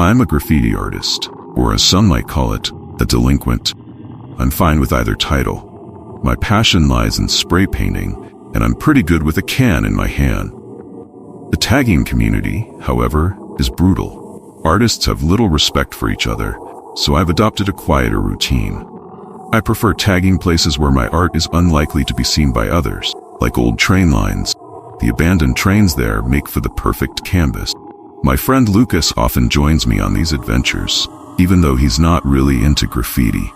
I'm a graffiti artist, or as some might call it, a delinquent. I'm fine with either title. My passion lies in spray painting, and I'm pretty good with a can in my hand. The tagging community, however, is brutal. Artists have little respect for each other, so I've adopted a quieter routine. I prefer tagging places where my art is unlikely to be seen by others, like old train lines. The abandoned trains there make for the perfect canvas. My friend Lucas often joins me on these adventures, even though he's not really into graffiti.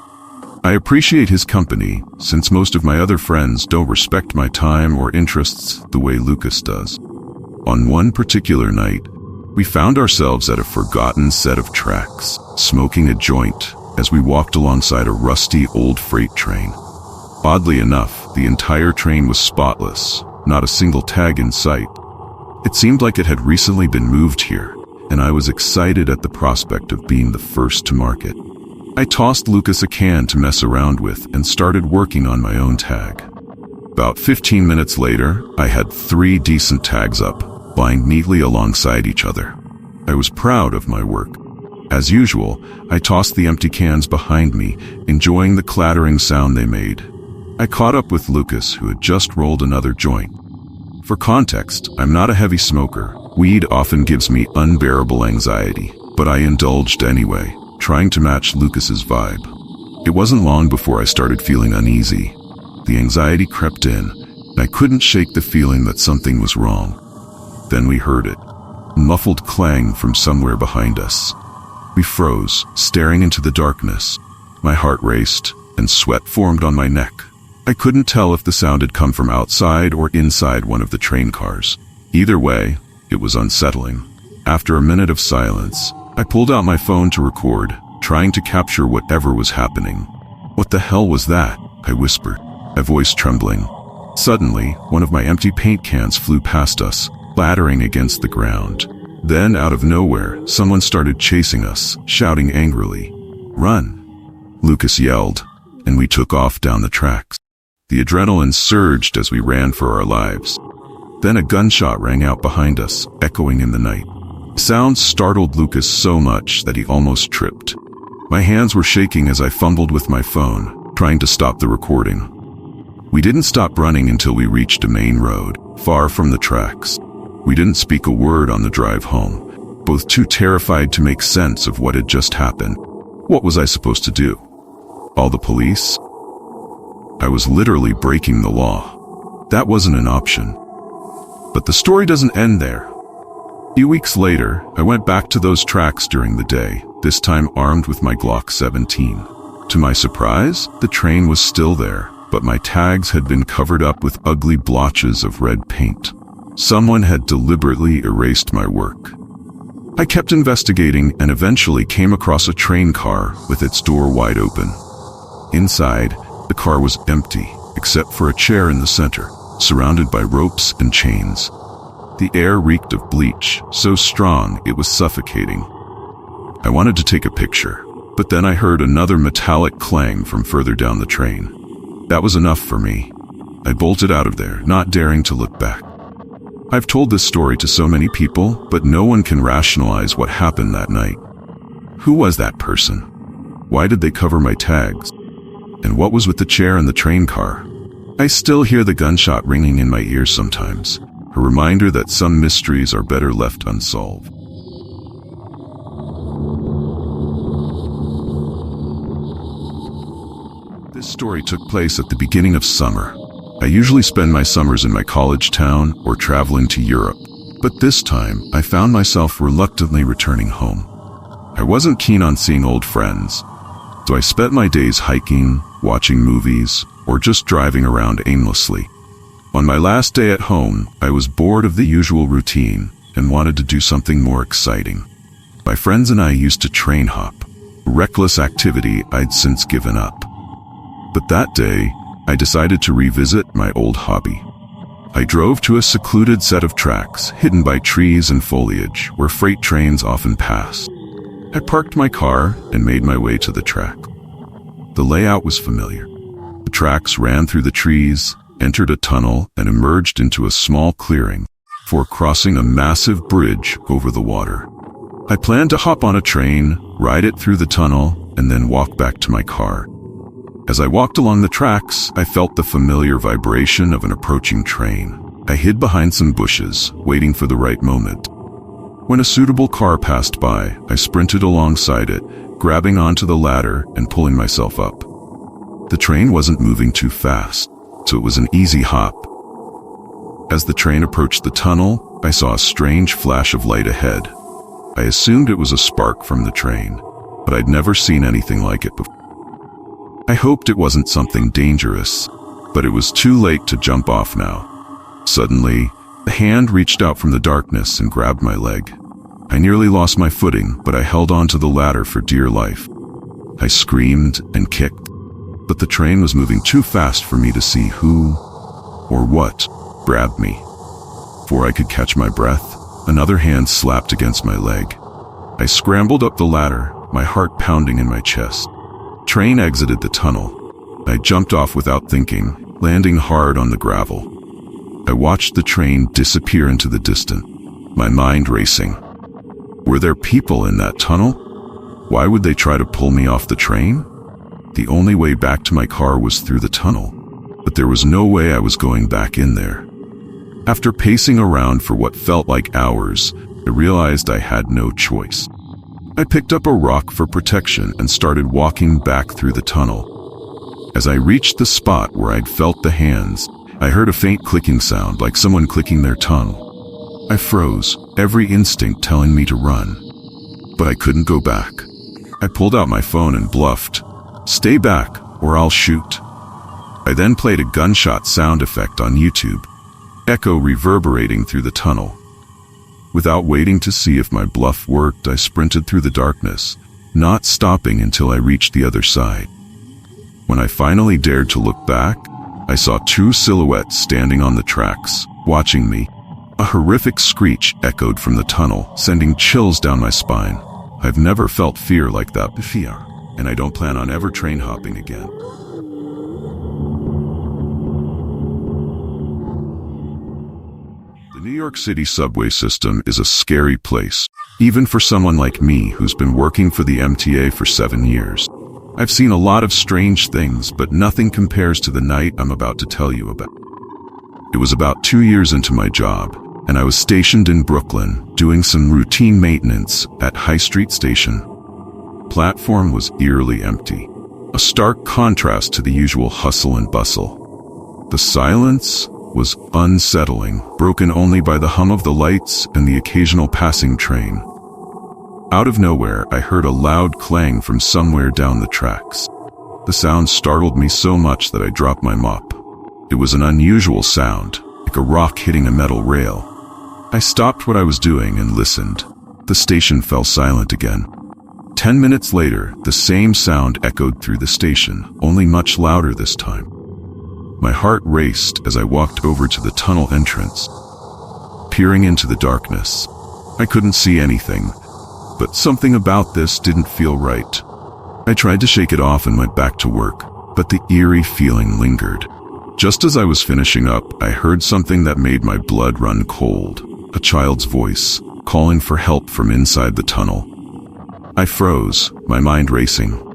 I appreciate his company, since most of my other friends don't respect my time or interests the way Lucas does. On one particular night, we found ourselves at a forgotten set of tracks, smoking a joint as we walked alongside a rusty old freight train. Oddly enough, the entire train was spotless, not a single tag in sight. It seemed like it had recently been moved here, and I was excited at the prospect of being the first to mark it. I tossed Lucas a can to mess around with and started working on my own tag. About 15 minutes later, I had 3 decent tags up, lying neatly alongside each other. I was proud of my work. As usual, I tossed the empty cans behind me, enjoying the clattering sound they made. I caught up with Lucas, who had just rolled another joint. For context, I'm not a heavy smoker. Weed often gives me unbearable anxiety, but I indulged anyway, trying to match Lucas's vibe. It wasn't long before I started feeling uneasy. The anxiety crept in, and I couldn't shake the feeling that something was wrong. Then we heard it, a muffled clang from somewhere behind us. We froze, staring into the darkness. My heart raced, and sweat formed on my neck. I couldn't tell if the sound had come from outside or inside one of the train cars. Either way, it was unsettling. After a minute of silence, I pulled out my phone to record, trying to capture whatever was happening. "What the hell was that?" I whispered, my voice trembling. Suddenly, one of my empty paint cans flew past us, clattering against the ground. Then, out of nowhere, someone started chasing us, shouting angrily, "Run!" Lucas yelled, and we took off down the tracks. The adrenaline surged as we ran for our lives. Then a gunshot rang out behind us, echoing in the night. The sound startled Lucas so much that he almost tripped. My hands were shaking as I fumbled with my phone, trying to stop the recording. We didn't stop running until we reached a main road, far from the tracks. We didn't speak a word on the drive home, both too terrified to make sense of what had just happened. What was I supposed to do? Call the police? I was literally breaking the law. That wasn't an option. But the story doesn't end there. A few weeks later, I went back to those tracks during the day, this time armed with my Glock 17. To my surprise, the train was still there, but my tags had been covered up with ugly blotches of red paint. Someone had deliberately erased my work. I kept investigating and eventually came across a train car with its door wide open. Inside, the car was empty, except for a chair in the center, surrounded by ropes and chains. The air reeked of bleach, so strong it was suffocating. I wanted to take a picture, but then I heard another metallic clang from further down the train. That was enough for me. I bolted out of there, not daring to look back. I've told this story to so many people, but no one can rationalize what happened that night. Who was that person? Why did they cover my tags? And what was with the chair in the train car? I still hear the gunshot ringing in my ears sometimes, a reminder that some mysteries are better left unsolved. This story took place at the beginning of summer. I usually spend my summers in my college town or traveling to Europe, but this time I found myself reluctantly returning home. I wasn't keen on seeing old friends, so I spent my days hiking, watching movies, or just driving around aimlessly. On my last day at home, I was bored of the usual routine and wanted to do something more exciting. My friends and I used to train hop, a reckless activity I'd since given up. But that day, I decided to revisit my old hobby. I drove to a secluded set of tracks hidden by trees and foliage where freight trains often passed. I parked my car and made my way to the track. The layout was familiar. The tracks ran through the trees, entered a tunnel, and emerged into a small clearing before crossing a massive bridge over the water. I planned to hop on a train, ride it through the tunnel, and then walk back to my car. As I walked along the tracks, I felt the familiar vibration of an approaching train. I hid behind some bushes, waiting for the right moment. When a suitable car passed by, I sprinted alongside it, grabbing onto the ladder and pulling myself up. The train wasn't moving too fast, so it was an easy hop. As the train approached the tunnel, I saw a strange flash of light ahead. I assumed it was a spark from the train, but I'd never seen anything like it before. I hoped it wasn't something dangerous, but it was too late to jump off now. Suddenly, a hand reached out from the darkness and grabbed my leg. I nearly lost my footing, but I held onto the ladder for dear life. I screamed and kicked, but the train was moving too fast for me to see who or what grabbed me. Before I could catch my breath, another hand slapped against my leg. I scrambled up the ladder, my heart pounding in my chest. Train exited the tunnel. I jumped off without thinking, landing hard on the gravel. I watched the train disappear into the distance, my mind racing. Were there people in that tunnel? Why would they try to pull me off the train? The only way back to my car was through the tunnel, but there was no way I was going back in there. After pacing around for what felt like hours, I realized I had no choice. I picked up a rock for protection and started walking back through the tunnel. As I reached the spot where I'd felt the hands, I heard a faint clicking sound like someone clicking their tongue. I froze, every instinct telling me to run. But I couldn't go back. I pulled out my phone and bluffed, "Stay back, or I'll shoot." I then played a gunshot sound effect on YouTube, echo reverberating through the tunnel. Without waiting to see if my bluff worked, I sprinted through the darkness, not stopping until I reached the other side. When I finally dared to look back, I saw two silhouettes standing on the tracks, watching me. A horrific screech echoed from the tunnel, sending chills down my spine. I've never felt fear like that before, and I don't plan on ever train hopping again. The New York City subway system is a scary place, even for someone like me who's been working for the MTA for 7 years. I've seen a lot of strange things, but nothing compares to the night I'm about to tell you about. It was about 2 years into my job, and I was stationed in Brooklyn, doing some routine maintenance at High Street Station. Platform was eerily empty, a stark contrast to the usual hustle and bustle. The silence was unsettling, broken only by the hum of the lights and the occasional passing train. Out of nowhere, I heard a loud clang from somewhere down the tracks. The sound startled me so much that I dropped my mop. It was an unusual sound, like a rock hitting a metal rail. I stopped what I was doing and listened. The station fell silent again. 10 minutes later, the same sound echoed through the station, only much louder this time. My heart raced as I walked over to the tunnel entrance. Peering into the darkness, I couldn't see anything, but something about this didn't feel right. I tried to shake it off and went back to work, but the eerie feeling lingered. Just as I was finishing up, I heard something that made my blood run cold. A child's voice, calling for help from inside the tunnel. I froze, my mind racing.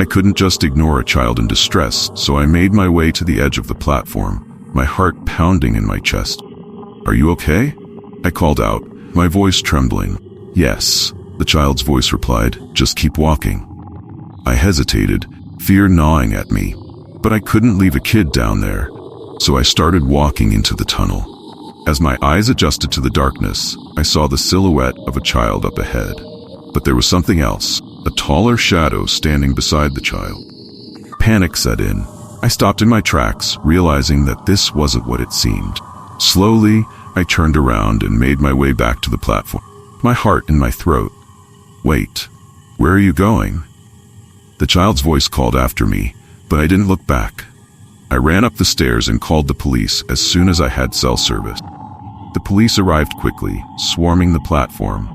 I couldn't just ignore a child in distress, so I made my way to the edge of the platform, my heart pounding in my chest. "Are you okay?" I called out, my voice trembling. "Yes," the child's voice replied, "just keep walking." I hesitated, fear gnawing at me, but I couldn't leave a kid down there, so I started walking into the tunnel. As my eyes adjusted to the darkness, I saw the silhouette of a child up ahead. But there was something else, a taller shadow standing beside the child. Panic set in. I stopped in my tracks, realizing that this wasn't what it seemed. Slowly, I turned around and made my way back to the platform, my heart in my throat. "Wait, where are you going?" The child's voice called after me, but I didn't look back. I ran up the stairs and called the police as soon as I had cell service. The police arrived quickly, swarming the platform.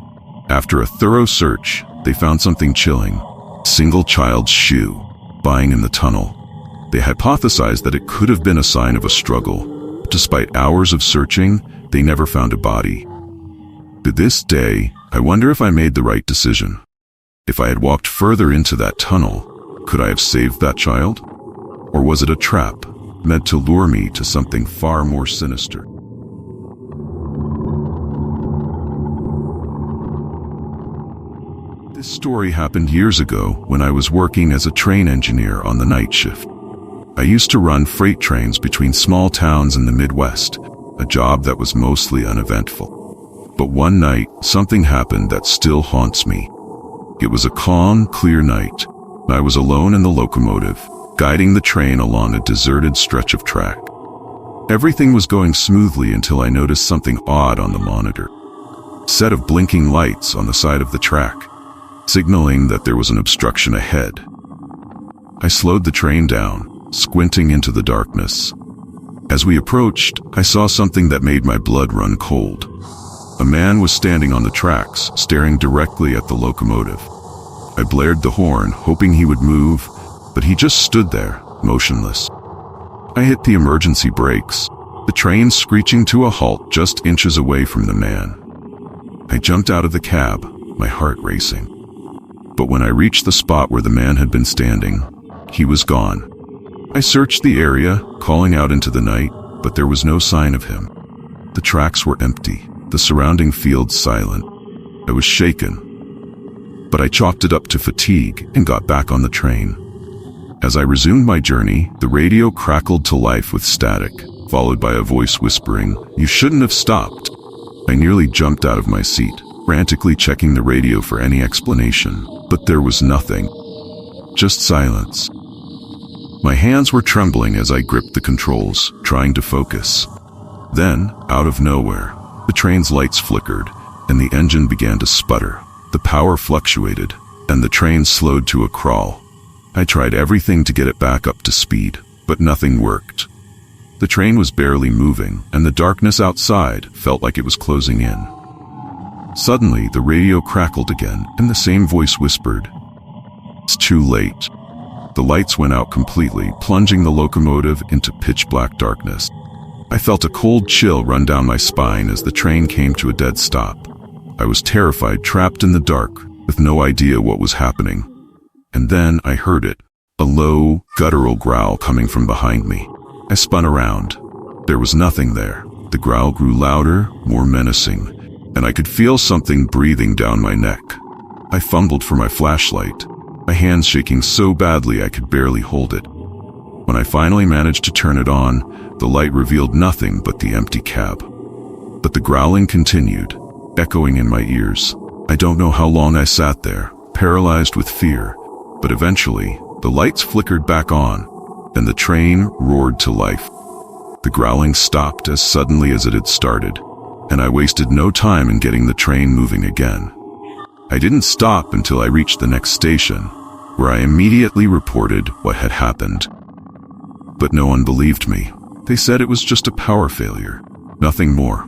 After a thorough search, they found something chilling: a single child's shoe, lying in the tunnel. They hypothesized that it could have been a sign of a struggle. Despite hours of searching, they never found a body. To this day, I I wonder if I made the right decision. If I had walked further into that tunnel, could I have saved that child? Or was it a trap, meant to lure me to something far more sinister? This story happened years ago when I was working as a train engineer on the night shift. I used to run freight trains between small towns in the Midwest, a job that was mostly uneventful. But one night, something happened that still haunts me. It was a calm, clear night. I was alone in the locomotive, guiding the train along a deserted stretch of track. Everything was going smoothly until I noticed something odd on the monitor. A set of blinking lights on the side of the track, signaling that there was an obstruction ahead. I slowed the train down, squinting into the darkness. As we approached, I saw something that made my blood run cold. A man was standing on the tracks, staring directly at the locomotive. I blared the horn, hoping he would move, but he just stood there, motionless. I hit the emergency brakes, the train screeching to a halt just inches away from the man. I jumped out of the cab, my heart racing. But when I reached the spot where the man had been standing, he was gone. I searched the area, calling out into the night, but there was no sign of him. The tracks were empty, the surrounding fields silent. I was shaken, but I chalked it up to fatigue and got back on the train. As I resumed my journey, the radio crackled to life with static, followed by a voice whispering, "You shouldn't have stopped." I nearly jumped out of my seat, frantically checking the radio for any explanation, but there was nothing. Just silence. My hands were trembling as I gripped the controls, trying to focus. Then, out of nowhere, the train's lights flickered, and the engine began to sputter. The power fluctuated, and the train slowed to a crawl. I tried everything to get it back up to speed, but nothing worked. The train was barely moving, and the darkness outside felt like it was closing in. Suddenly, the radio crackled again, and the same voice whispered, "It's too late." The lights went out completely, plunging the locomotive into pitch-black darkness. I felt a cold chill run down my spine as the train came to a dead stop. I was terrified, trapped in the dark, with no idea what was happening. And then I heard it, a low, guttural growl coming from behind me. I spun around. There was nothing there. The growl grew louder, more menacing, and I could feel something breathing down my neck. I fumbled for my flashlight, my hands shaking so badly I could barely hold it. When I finally managed to turn it on, the light revealed nothing but the empty cab. But the growling continued, echoing in my ears. I don't know how long I sat there, paralyzed with fear, but eventually, the lights flickered back on, and the train roared to life. The growling stopped as suddenly as it had started, and I wasted no time in getting the train moving again. I didn't stop until I reached the next station, where I immediately reported what had happened. But no one believed me. They said it was just a power failure, nothing more.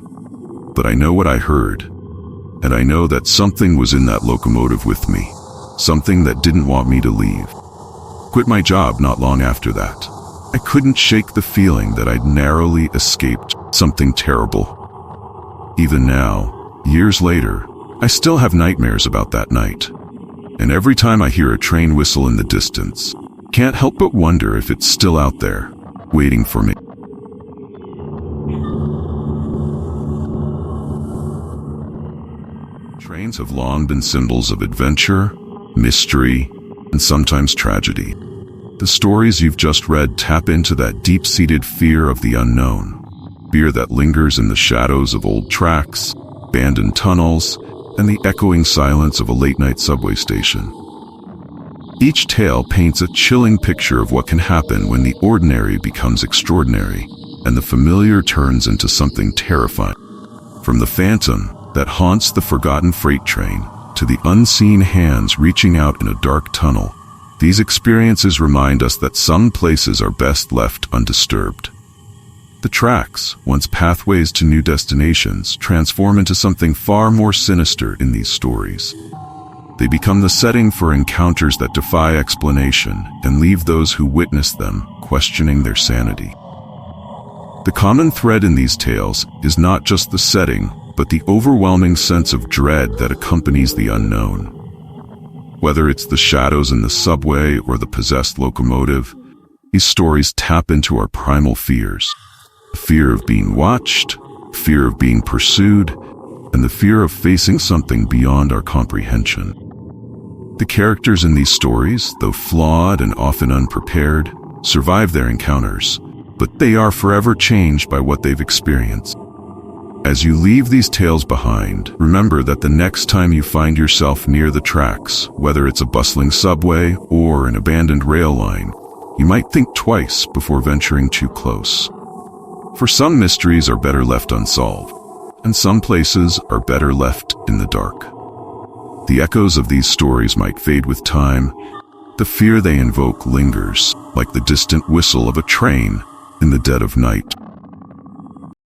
But I know what I heard, and I know that something was in that locomotive with me, something that didn't want me to leave. Quit my job not long after that. I couldn't shake the feeling that I'd narrowly escaped something terrible. Even now, years later, I still have nightmares about that night. And every time I hear a train whistle in the distance, can't help but wonder if it's still out there, waiting for me. Trains have long been symbols of adventure, mystery, and sometimes tragedy. The stories you've just read tap into that deep-seated fear of the unknown, fear that lingers in the shadows of old tracks, abandoned tunnels, and the echoing silence of a late-night subway station. Each tale paints a chilling picture of what can happen when the ordinary becomes extraordinary, and the familiar turns into something terrifying. From the phantom that haunts the forgotten freight train, to the unseen hands reaching out in a dark tunnel, these experiences remind us that some places are best left undisturbed. The tracks, once pathways to new destinations, transform into something far more sinister in these stories. They become the setting for encounters that defy explanation and leave those who witness them questioning their sanity. The common thread in these tales is not just the setting, but the overwhelming sense of dread that accompanies the unknown. Whether it's the shadows in the subway or the possessed locomotive, these stories tap into our primal fears. The fear of being watched, fear of being pursued, and the fear of facing something beyond our comprehension. The characters in these stories, though flawed and often unprepared, survive their encounters, but they are forever changed by what they've experienced. As you leave these tales behind, remember that the next time you find yourself near the tracks, whether it's a bustling subway or an abandoned rail line, you might think twice before venturing too close. For some mysteries are better left unsolved, and some places are better left in the dark. The echoes of these stories might fade with time. The fear they invoke lingers, like the distant whistle of a train in the dead of night.